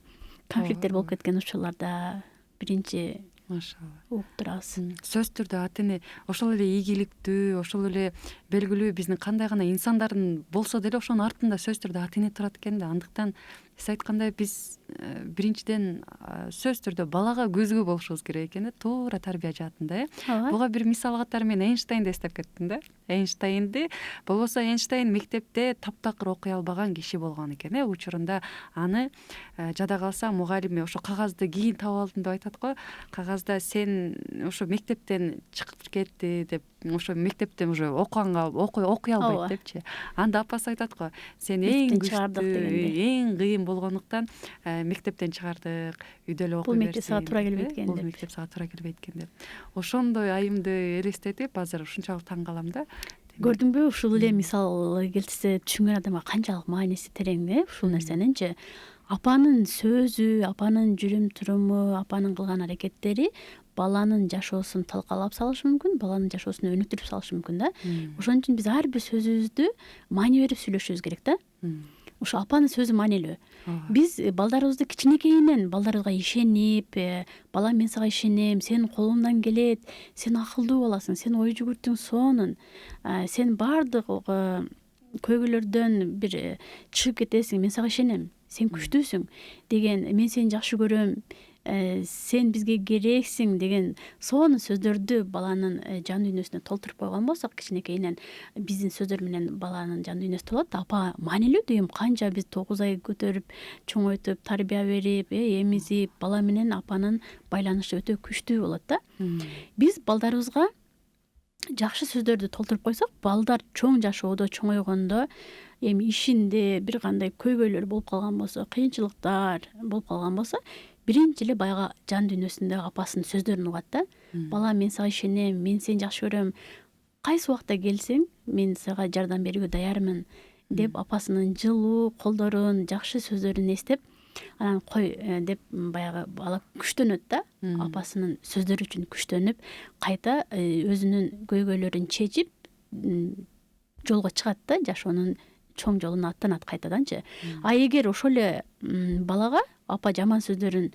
конфликттер болуп кеткен учурларда биринчи Машалла. угуп турабыз. Сөзсүз түрдө ата эне ошол эле ийгиликтүү, ошол эле белгилүү биздин кандай гана инсандардын болсо деле ошонун артында сөзсүз түрдө ата эне турат экен да. Андыктан сиз айткандай биз биринчиден сөзсүз түрдө балага көзгү болушубуз керек экен да, туура тарбия жаатында. Буга бир мисал катары мен Эйнштейнди эстеп кеттим да. Эйнштейнди болбосо Эйнштейн мектепте таптакыр окуй албаган киши болгон экен. Учурунда аны жада калса мугалими ошо кагазды кийин таап алдым деп айтат го. Кагазда сен ошо мектептен чыгып кетти деп, ошо мектептен уже окуй албайт депчи. Анда апасы айтат го, сен эң күчтүү, эң кыйын болгондуктан мектептен чыгардык, үйдө эле окуй берсең. Бул мектеп сага туура келбейт экен деп. Бул мектеп сага туура келбейт экен деп. Ошондой айымды элестетип азыр ушунчалык таң калам да. Көрдүңбү, ушул эле мисал келтирсе түшүнгөн адамга канчалык мааниси терең ушул нерсенинчи. Апанын сөзү, апанын жүрүм туруму, апанын кылган аракеттери баланын жашоосун талкалап салышы мүмкүн, баланын жашоосун өнүктүрүп салышы мүмкүн да. Ошон үчүн биз ар бир сөзүбүздү маани берип сүйлөшүбүз керек да. Ошо апанын сөзү маанилүү. Биз балдарыбызды кичинекейинен балдарыбызга ишенип, балам мен сага ишенем, сен колуңдан келет, сен акылдуу баласың, сен ой жүгүртүң сонун, сен баардык көйгөйлөрдөн бир чыгып кетесиң, мен сага ишенем, сен күчтүүсүң деген, мен сени жакшы көрөм, сен бизге керексиң деген сонун сөздөрдү баланын жан дүйнөсүнө толтуруп койгон болсок кичинекейинен, биздин сөздөр менен баланын жан дүйнөсү толот. Апа маанилүү дейм, канча биз 9 ай көтөрүп, чоңойтуп, тарбия берип, эмизип, бала менен апанын байланышы өтө күчтүү болот да. Биз балдарыбызга жакшы сөздөрдү толтуруп койсок, балдар чоң жашоодо, чоңойгондо, эми ишинде бир кандай көйгөйлөр болуп калган болсо, кыйынчылыктар болуп калган болсо, биринчи эле баягы жан дүйнөсүндө апасынын сөздөрүн угат да. Бала, мен сага ишенем, мен сени жакшы көрөм, кайсы убакта келсең, мен сага жардам берүүгө даярмын деп апасынын жылуу колдорун, жакшы сөздөрүн эстеп, анан кой деп баягы бала күчтөнөт да. Апасынын сөздөрү үчүн күчтөнүп, кайта өзүнүн көйгөйлөрүн чечип жолго чыгат да, жашоонун чоң жолуна аттанат кайтаданчы. А эгер ошол эле балага апа жаман сөздөрүн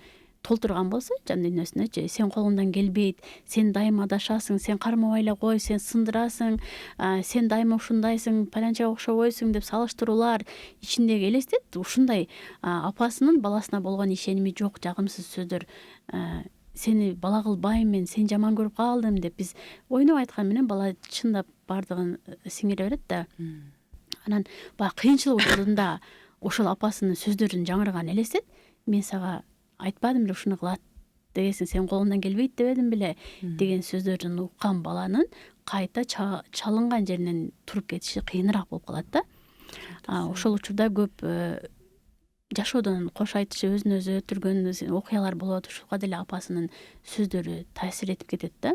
толтурган болсо жан дүйнөсүнөчү, сен колуңдан келбейт, сен дайыма адашасың, сен кармабай эле кой, сен сындырасың, сен дайыма ушундайсың, паланчага окшобойсуң деп салыштыруулар ичиндеги элестет, ушундай апасынын баласына болгон ишеними жок жагымсыз сөздөр, сени бала кылбайм мен, сени жаман көрүп калдым деп биз ойноп айткан менен бала чындап бардыгын сиңире берет да. Анан баягы кыйынчылык учурунда ошол апасынын сөздөрүн жаңырган элестет, мен сага айтпадым беле ушуну кылат дегенсиң, сен колуңдан келбейт дебедим беле деген сөздөрүн уккан баланын кайта чалынган жеринен туруп кетиши кыйыныраак болуп калат да. Ошол учурда көп жашоодон кош айтышы, өзүн өзү өлтүргөн окуялар болот. Ушуга деле апасынын сөздөрү таасир этип кетет да.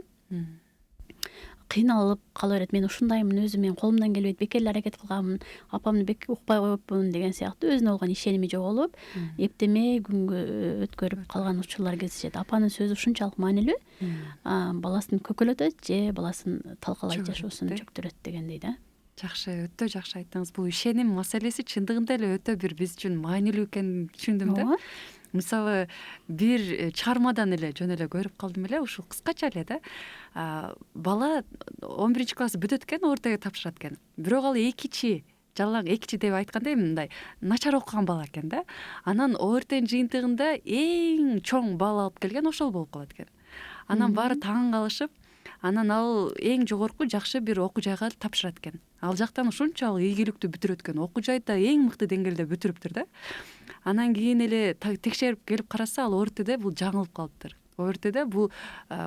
Кыйналып кала берет, мен ушундаймын өзү, мен колумдан келбейт, бекер эле аракет кылганмын, апамды укпай коюпмун деген сыяктуу өзүнө болгон ишеними жоголуп, эптемей күнгө өткөрүп калган учурлар кездешет. Апанын сөзү ушунчалык маанилүү, баласын көкөлөтөт же баласын талкалайт, жашоосун чөктүрөт дегендей да. Жакшы, өтө жакшы айттыңыз. Бул ишеним маселеси чындыгында эле өтө бир биз үчүн маанилүү экенин түшүндүм да. Мисалы, бир чыгармадан эле жөн эле көрүп калдым эле, ушул кыскача эле да. Бала 11-класс бүтөт экен, ортого тапшырат экен. Бирок ал экичи деп айткандай мындай начар окуган бала экен да. Анан ОРТнын жыйынтыгында эң чоң балл алып келген ошол болуп калат экен. Анан баары таң калышып, анан ал эң жогорку жакшы бир окуу жайга тапшырат экен. Ал жактан ушунчалык ийгиликтүү бүтүрөт экен. Окуу жайда эң мыкты деңгээлде бүтүрүптүр да. Анан кийин эле текшерип келип караса, ал ОРТде бул жаңылып калыптыр. ОРТде бул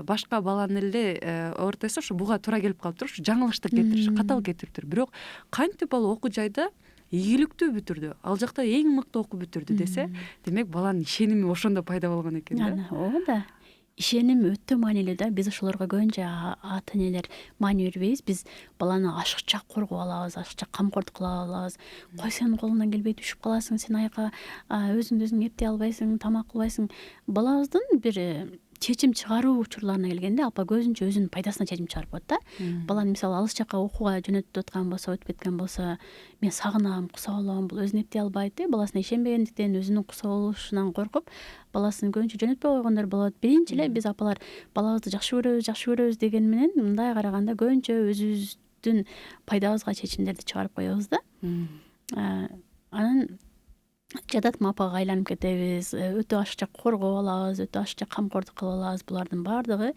башка баланын эле ОРТсу буга туура келип калыптыр. Ушу жаңылыштыр кетириши, катал кетириптир. Бирок кантип ал окуу жайда ийгиликтүү бүтүрдү, ал жакта эң мыкты окуп бүтүрдү десе, демек баланын ишеними ошондо пайда болгон экен да. ооба да. Ишеним өтө маанилүү да. Биз ошолорго көбүнчө ата энелер маани бербейбиз. Биз баланы ашыкча коргоп алабыз, ашыкча камкордук кыла алабыз. Кой, сенин колуңдан келбей түшүп каласың, сен аяка өзүңдү өзүң эптей албайсың, тамак кылбайсың. Балабыздын бир чечим чыгаруу учурларына келгенде апа көбүнчө өзүнүн пайдасына чечим чыгарып коет да. Баланы мисалы алыс жака окууга жөнөтүп аткан болсо, өтүп кеткен болсо, мен сагынам, куса болом, бул өзүн эптей албайт деп баласына ишенбегендиктен, өзүнүн куса болушунан коркуп, баласын көбүнчө жөнөтпөй койгондор болот. Биринчи эле биз апалар балабызды жакшы көрөбүз деген менен мындай караганда көбүнчө өзүбүздүн пайдабызга чечимдерди чыгарып коебуз да. Анан жадатма апага айланып кетебиз, өтө ашыкча коргоп алабыз, өтө ашыкча камкордук кылып алабыз. Булардын баардыгы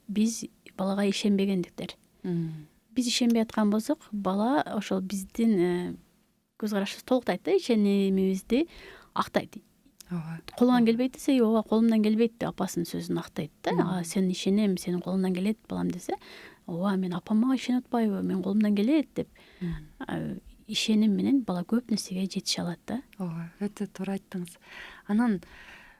биз балага ишенбегендиктер. Биз ишенбей аткан болсок, бала ошол биздин көз карашыбызды толуктайт да, ишенимибизди актайт. Ооба. Колуңан келбейт десе, ооба колумдан келбейт деп апасынын сөзүн актайт да. Сен ишенем, сенин колуңдан келет балам десе, ооба мен апам мага ишенип атпайбы, менин колумдан келет деп ишеним менен бала көп нерсеге жетише алат да. Ооба, өтө туура айттыңыз. Анан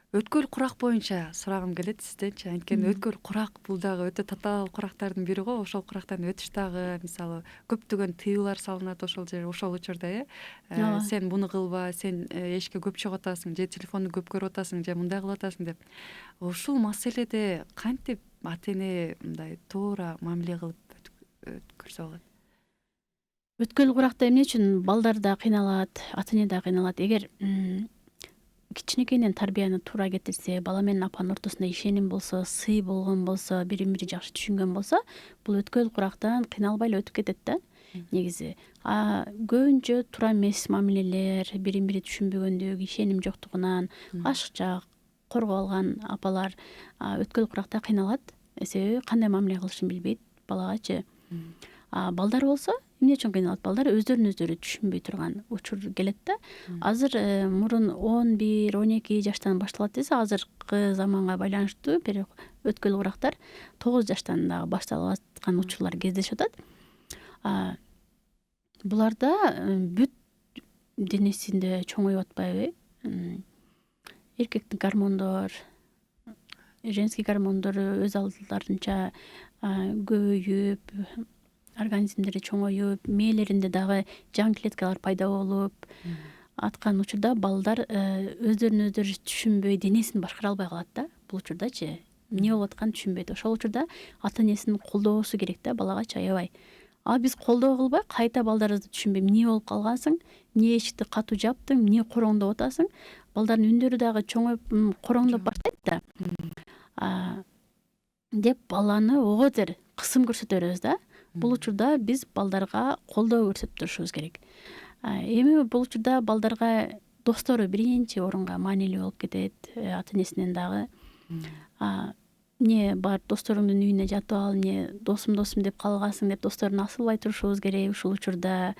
өткөл курак боюнча сурагым келет сизденчи. Анткени өткөл курак бул дагы өтө татаал курактардын бири го. Ошол курактан өтүш дагы мисалы көптөгөн тыюулар салынат ошол учурда, сен буну кылба, сен эшикке көп чыгып атасың, же телефонду көп көрүп атасың, же мындай кылып атасың деп. Ушул маселеде кантип ата эне мындай туура мамиле кылып өткөрсө болот? Өткөл куракта эмне үчүн балдар да кыйналат, ата эне да кыйналат? Эгер кичинекейинен тарбияны туура кетирсе, бала менен апанын ортосунда ишеним болсо, сый болгон болсо, бирин бири жакшы түшүнгөн болсо, бул өткөл курактан кыйналбай эле өтүп кетет да. Негизи көбүнчө туура эмес мамилелер, бирин бири түшүнбөгөндүк, ишеним жоктугунан ашыкча коргоп алган апалар өткөл куракта кыйналат. Себеби кандай мамиле кылышын билбейт балагачы. Балдар болсо эмне үчүн кыйналат? Балдар өздөрүн өздөрү түшүнбөй турган учур келет да. Азыр мурун 11-12 жаштан башталат десе, азыркы заманга байланыштуу бир өткөл курактар 9 жаштан дагы башталып аткан учурлар кездешип атат. Буларда бүт денесинде чоңоюп атпайбы? Эркектин гормондор, женский гормондор өз алдарынча көбөйүп, организмдери чоңоюп, мээлеринде дагы жан клеткалар пайда болуп аткан учурда балдар өздөрүн өздөрү түшүнбөй, денесин башкара албай калат да. Бул учурдачы эмне болуп атканын түшүнбөйт. Ошол учурда ата энесинин колдоосу керек да балагачы аябай. Биз колдоо кылбай кайта балдарыбызды түшүнбөй, эмне болуп калгансың, эмне эшикти катуу жаптың, эмне короңдоп атасың? Балдардын үндөрү дагы чоңоюп, короңдоп баштайт да. Деп баланы ого бетер кысым көрсөтө беребиз да. Бул учурда биз балдарга колдоо көрсөтүп турушубуз керек. Эми бул учурда балдарга достору биринчи орунга маанилүү болуп кетет, ата энесинен дагы. Эмне бар, досторуңдун үйүнө жатып ал, эмне досум деп калгансың деп досторуна асылбай турушубуз керек ушул учурда.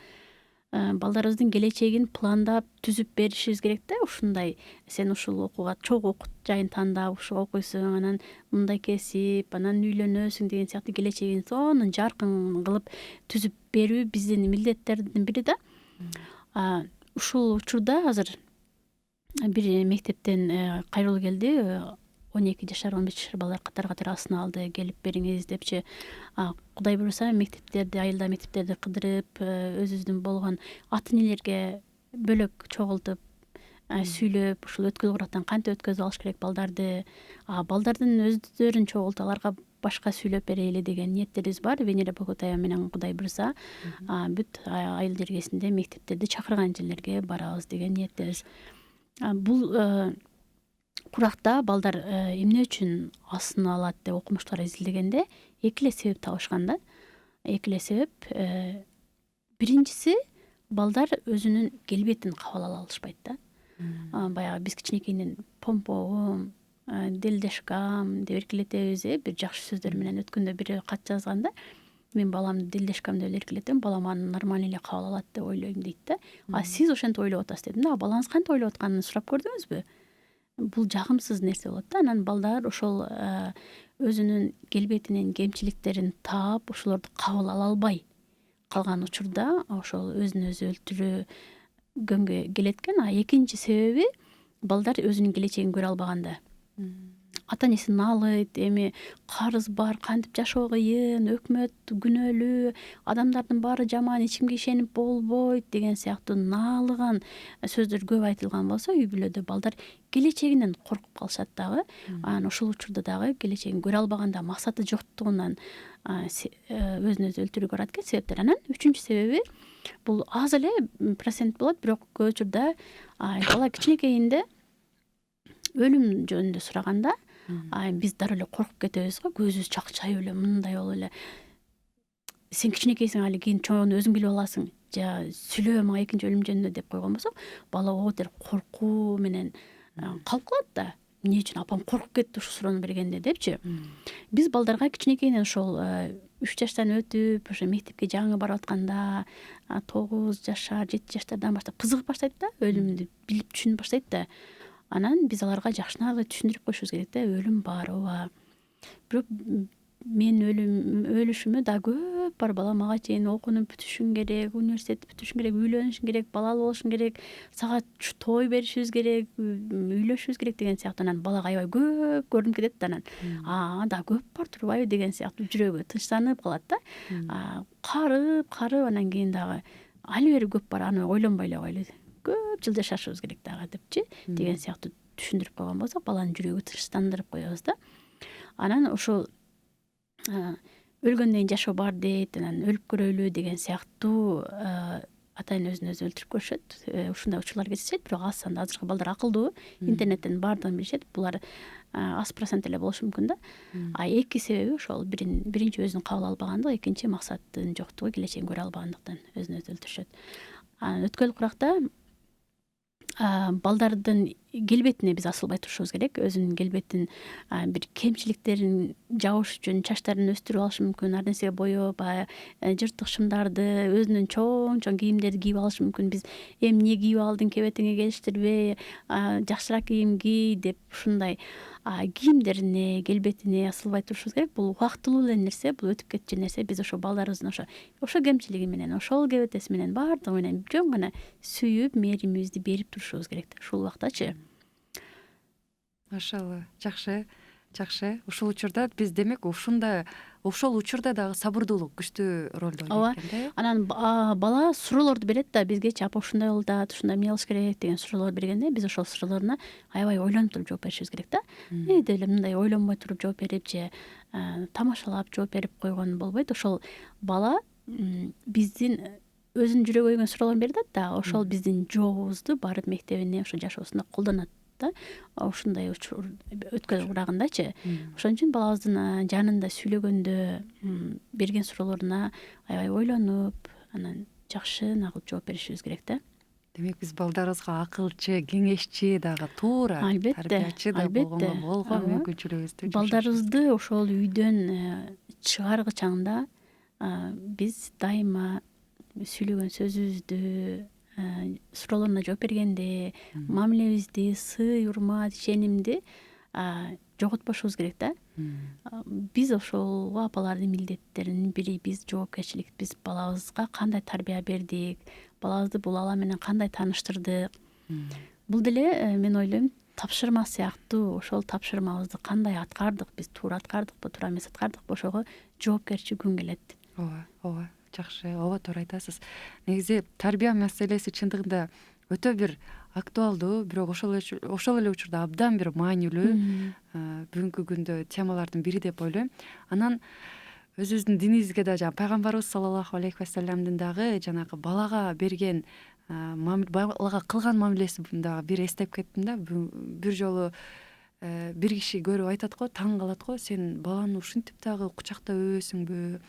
Балдарыбыздын келечегин пландап, түзүп беришибиз керек да. Ушундай сен ушул окууга чогуу окут жайын тандап, ушуга окуйсуң, анан мындай кесип, анан үйлөнөсүң деген сыяктуу келечегин сонун жаркын кылып түзүп берүү биздин милдеттердин бири да. Ушул учурда азыр бир мектептен кайрылуу келди. 12 жашар, 15 жашар балдар катар сын алды, келип бериңиз депчи. Кудай буйруса мектептерди, айылда мектептерди кыдырып, өзүбүздүн болгон ата энелерге бөлөк чогултуп сүйлөп, ушул өткөл курактан кантип өткөзүп алыш керек балдарды, балдардын өздөрүн чогултуп аларга башка сүйлөп берели деген ниеттерибиз бар. Венера Боготаева менен Кудай буйруса бүт айыл жергесинде мектептерди чакырган жерлерге барабыз деген ниеттебиз. Бул куракта балдар эмне үчүн асын алат деп окумуштар изилдегенде эки эле себеп табышкан да. Эки эле себеп. Биринчиси, балдар өзүнүн келбетин кабыл ала алышпайт да. Баягы биз кичинекейинен помпогум, делдешкам деп эркелетебиз, бир жакшы сөздөр менен. Өткөндө бири кат жазганда, мен баламды делдешкам деп эркелетем, балам аны нормально эле кабыл алат деп ойлойм дейт да. Сиз ошентип ойлоп атасыз дедим да. Балаңыз кантип ойлоп атканын сурап көрдүңүзбү? Бул жагымсыз нерсе болот да. Анан балдар ошол өзүнүн келбетинин кемчиликтерин таап, ошолорду кабыл ала албай калган учурда ошол өзүн өзү өлтүргөнгө келет экен. А экинчи себеби балдар өзүнүн келечегин көрө албаганда. Ата энесин наалайт, эми карыз бар, кантип жашоо кыйын, өкмөт күнөөлүү, адамдардын баары жаман, эч кимге ишенип болбойт деген сыяктуу наалыган сөздөр көп айтылган болсо, үй бүлөдө балдар келечегинен коркуп калышат дагы. Анан ошол учурда дагы келечегин көрө албаганда, максаты жоктугунан өзүн өзү өлтүрүүгө барат экен себептер. Анан үчүнчү себеби бул аз эле процент болот, бирок көп учурда бала кичинекейинде өлүм жөнүндө сураганда биз дароо эле коркуп кетебиз го, көзүбүз чакчайып эле, мындай болуп эле. Сен кичинекейсиң, али кийин чоңууну өзүң билип аласың, же сүйлөбө мага экинчи өлүм жөнүндө деп койгон болсок, бала оотер коркуу менен калып калат да. Эмне үчүн апам коркуп кетти ушул суроону бергенде депчи. Биз балдарга кичинекейинен ошол 3 жаштан өтүп, ошо мектепке жаңы барып атканда 9 жашар, 7 жаштардан баштап кызыгып баштайт да, өлүмдү билип түшүнүп баштайт да. Анан биз аларга жакшынакы түшүндүрүп коюшубуз керек да, өлүм бар, ооба. Бирок мен өлүшүмө да көп бар. Бала мага чейин окууну бүтүшүң керек, университетти бүтүшүң керек, үйлөнүшүң керек, балалуу болушуң керек, сага той беришибиз керек, үйлөшүбүз керек деген сыяктуу. Анан балага аябай көп көрүнүп кетет да, анан да көп бар турбайбы деген сыяктуу жүрөгү тынчтанып калат да. Карып анан кийин дагы али бери көп бар, аны ойлонбой эле коелу, көп жыл жашашыбыз керек дагы депчи деген сыяктуу түшүндүрүп койгон болсок, баланын жүрөгү тынчтандырып коебуз да. Анан ошол өлгөндөн кийин жашоо бар дейт, анан өлүп көрөлү деген сыяктуу ата эне өзүн өзү өлтүрүп көрүшөт. Ушундай учурлар кездешет, бирок аз санда. Азыркы балдар акылдуу, интернеттен баардыгын билишет. Булар аз процент эле болушу мүмкүн да. Эки себеби ошол, биринчи өзүн кабыл албагандык, экинчи максаттын жоктугу, келечегин көрө албагандыктан өзүн өзү өлтүрүшөт. Өткөл куракта балдардын келбетине биз асылбай турушубуз керек. Өзүнүн келбетин бир кемчиликтерин жабыш үчүн чачтарын өстүрүп алышы мүмкүн, ар нерсеге боеп, жыртык шымдарды, өзүнүн чоң кийимдерди кийип алышы мүмкүн. Биз эмне кийип алдың, кебетиңе келиштирбей, жакшыраак кийим кий деп ушундай кийимдерине, келбетине асылбай турушубуз керек. Бул убактылуу эле нерсе, бул өтүп кетчү нерсе. Биз ошо балдарыбыздын ошо кемчилиги менен, ошол кебетеси менен, баардыгы менен жөн гана сүйүп, мээримибизди берип турушубуз керек да, ушул убактачы. Машалла, жакшы. Ушул учурда биз демек ошол учурда дагы сабырдуулук күчтүү ролду ойнойт экен да. Анан бала суроолорду берет да, бизгечи апа ушундай болуп атат, ушундай эмне кылыш керек деген суроолор бергенде, биз ошол суроолоруна аябай ойлонуп туруп жооп беришибиз керек да. Деп эле мындай ойлонбой туруп жооп берип же тамашалап жооп берип койгон болбойт. Ошол бала биздин өзүнүн жүрөгү ойгон суроолорун берип атат да, ошол биздин жообубузду барып мектебине, ошо жашоосунда колдонот да. Ушундай өткөл курагындачы. Ошон үчүн балабыздын жанында сүйлөгөндө берген суроолоруна аябай ойлонуп, анан жакшы нагыл жооп беришибиз керек да. Демек биз балдарыбызга акылчы, кеңешчи дагы, туура тарбиячы да болгонго мүмкүнчүлүгүбүздү балдарыбызды ошол үйдөн чыгаргы чагында биз дайыма сүйлөгөн сөзүбүздү, суроолоруна жооп бергенде мамилебизди, сый, урмат, ишенимди жоготпошубуз керек да. Биз ошол апалардын милдеттеринин бири, биз жоопкерчилик, биз балабызга кандай тарбия бердик, балабызды бул ала менен кандай тааныштырдык. Бул деле мен ойлойм тапшырма сыяктуу. Ошол тапшырмабызды кандай аткардык, биз туура аткардыкпы, туура эмес аткардыкпы, ошого жоопкерчи күн келет. Ооба, жакшы, ооба туура айтасыз. Негизи тарбия маселеси чындыгында өтө бир актуалдуу, бирок ошол эле учурда абдан бир маанилүү бүгүнкү күндө темалардын бири деп ойлойм. Анан өзүбүздүн динибизге да, жана пайгамбарыбыз саллаллаху алейхи вассаламдын дагы жанагы балага берген балага кылган мамилеси дагы бир эстеп кеттим да. Бир жолу бир киши көрүп айтат го, таң калат го, сен баланы ушинтип дагы кучактап өбөсүңбү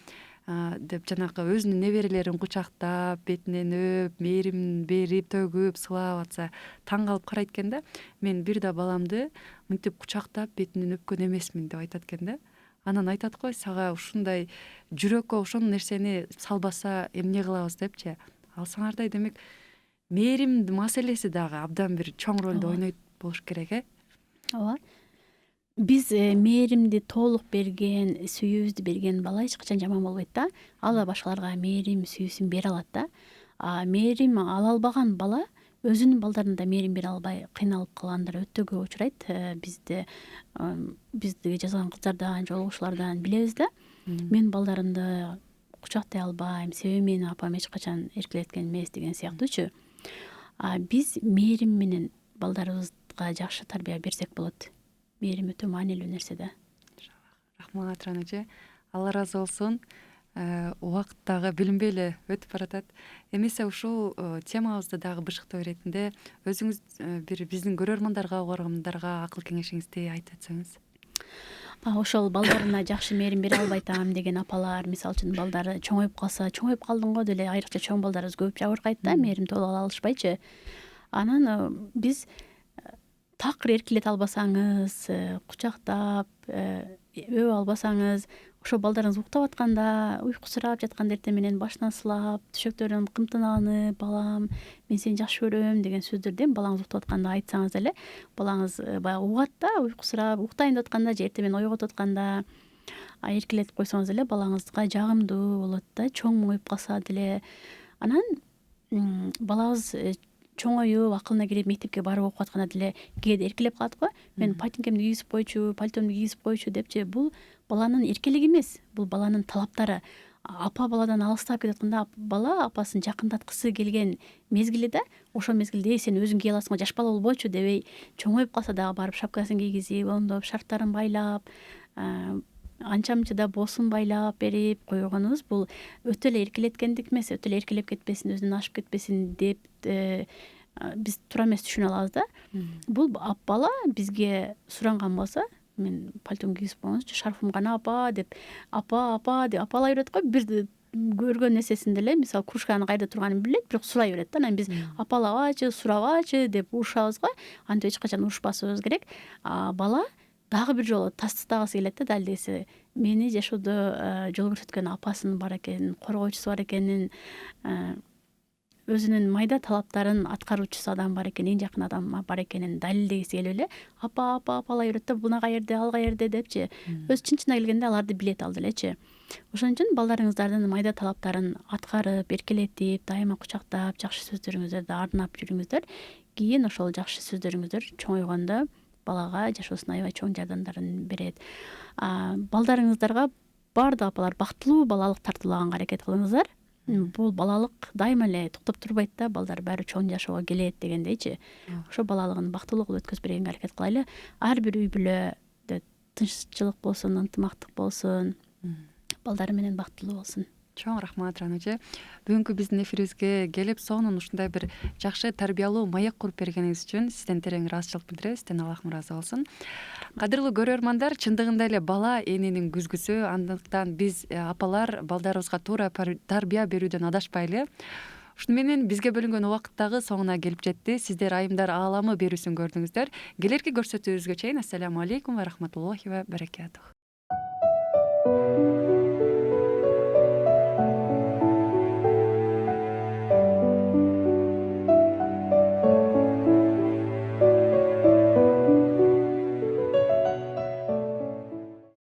деп, жанагы өзүнүн неберелерин кучактап, бетинен өп, мээрим берип, төгүп, сылап атса таң калып карайт экен да. Мен бир да баламды мынтип кучактап, бетинен өпкөн эмесмин деп айтат экен да. Анан айтат го, сага ушундай жүрөккө ошол нерсени салбаса эмне кылабыз депчи. Алсаңардай, демек мээрим маселеси дагы абдан бир чоң ролду ойнойт болуш керек. Ооба. биз мээримди толук берген, сүйүүбүздү берген бала эч качан жаман болбойт да. Ал башкаларга мээрим, сүйүүсүн бере алат да. Мээрим ала албаган бала өзүнүн балдарына да мээрим бере албай кыйналып калгандар өтө көп учурайт. Бизди жазган кыздардан, жолугушуулардан билебиз да. Мен балдарымды кучактай албайм, себеби мени апам эч качан эркелеткен эмес деген сыяктуучу. Биз мээрим менен балдарыбызга жакшы тарбия берсек болот. Мээрим өтө маанилүү нерсе да. Рахмат Рана эже. Алла ыраазы болсун. Убакыт дагы билинбей эле өтүп баратат. Эмесе ушул темабызды дагы бышыктоо иретинде өзүңүз бир биздин көрөрмандарга, угармандарга акыл кеңешиңизди айтып өтсөңүз. Ошол балдарына жакшы мээрим бере албай атам деген апалар, мисалы үчүн балдары чоңоюп калса, чоңоюп калдың го деле айрыкча чоң балдарыбыз көп жабыркайт да, мээрим толук ала алышпайчы. Анан биз такыр эркелете албасаңыз, кучактап, өбө албасаңыз, ошо балдарыңыз уктап атканда, уйкусурап жатканда эртең менен башынан сылап, төшөктөрүн кымтанаганып, балам, мен сени жакшы көрөм деген сөздөрдү балаңыз уктап атканда айтсаңыз эле, балаңыз баягы угат да, уйкусурап, уктайын деп атканда же эртең менен ойготуп атканда эркелетип койсоңуз эле балаңызга жагымдуу болот да, чоңоюп калса деле. Анан балабыз чоңоюп, акылына кирип, мектепке барып окуп атканда деле кээде эркелеп калат го. Мен пальтинкемди кийгизип койчу, пальтомду кийгизип койчу депчи. Бул баланын эркелиги эмес, бул баланын талаптары. Апа баладан алыстап кетип атканда бала апасын жакындаткысы келген мезгили да, ошол мезгилде сен өзүң кие аласың го, жаш бала болбойчу дебей, чоңоюп калса дагы барып шапкасын кийгизип, оңдоп, шарфтарын байлап, анча мынча да боосун байлап берип койгонубуз бул өтө эле эркелеткендик эмес, өтө эле эркелеп кетпесин, өзүнөн ашып кетпесин деп биз туура эмес түшүнө алабыз да. Бул бала бизге суранган болсо, мен пальтомду кийгизип коюңузчу, шарфым гана апа деп, апа деп апалай берет го. Бир көргөн нерсесин деле, мисалы кружканын каерде турганын билет, бирок сурай берет да. Анан биз апалабачы, сурабачы деп урушабыз го. Антип эч качан урушпашыбыз керек. Бала дагы бир жолу тастагысы келет да, далдеси мени жашоодо жол көрсөткөн апасынын бар экенин, коргоочусу бар экенин, өзүнүн майда талаптарын аткаруучусу адам бар экенин, эң жакын адам бар экенин далилдегиси келип эле апалай берет да, буна каерде, ал каерде депчи. Өз чын-чынына келгенде аларды билет ал делечи. Ошон үчүн балдарыңыздардын майда талаптарын аткарып, эркелетип, дайыма кучактап, жакшы сөздөрүңүздөрдү арнап жүрүңүздөр. Кийин ошол жакшы сөздөрүңүздөр чоңойгондо балага жашоосуна аябай чоң жардамдарын берет. Балдарыңыздарга баардык апалар бактылуу балалык тартуулаганга аракет кылыңыздар. Бул балалык дайыма эле токтоп турбайт да, балдар баары чоң жашоого келет дегендейчи. Ошо балалыгын бактылуу кылып өткөзүп бергенге аракет кылайлы. Ар бир үй бүлөдө тынччылык болсун, ынтымактык болсун, балдары менен бактылуу болсун. Чоң рахмат Рана эже. Бүгүнкү биздин эфирибизге келип, сонун ушундай бир жакшы тарбиялуу маек куруп бергениңиз үчүн сизден терең ыраазычылык билдиребиз. Сизден Аллахым ыраазы болсун. Кадырлуу көрөрмандар, чындыгында эле бала эненин күзгүсү. Андыктан биз апалар балдарыбызга туура тарбия берүүдөн адашпайлы. Ушуну менен бизге бөлүнгөн убакыт дагы соңуна келип жетти. Сиздер Айымдар ааламы берүүсүн көрдүңүздөр. Келерки көрсөтүүбүзгө чейин ассаламу алейкум ва рахматуллахи ва баракатух.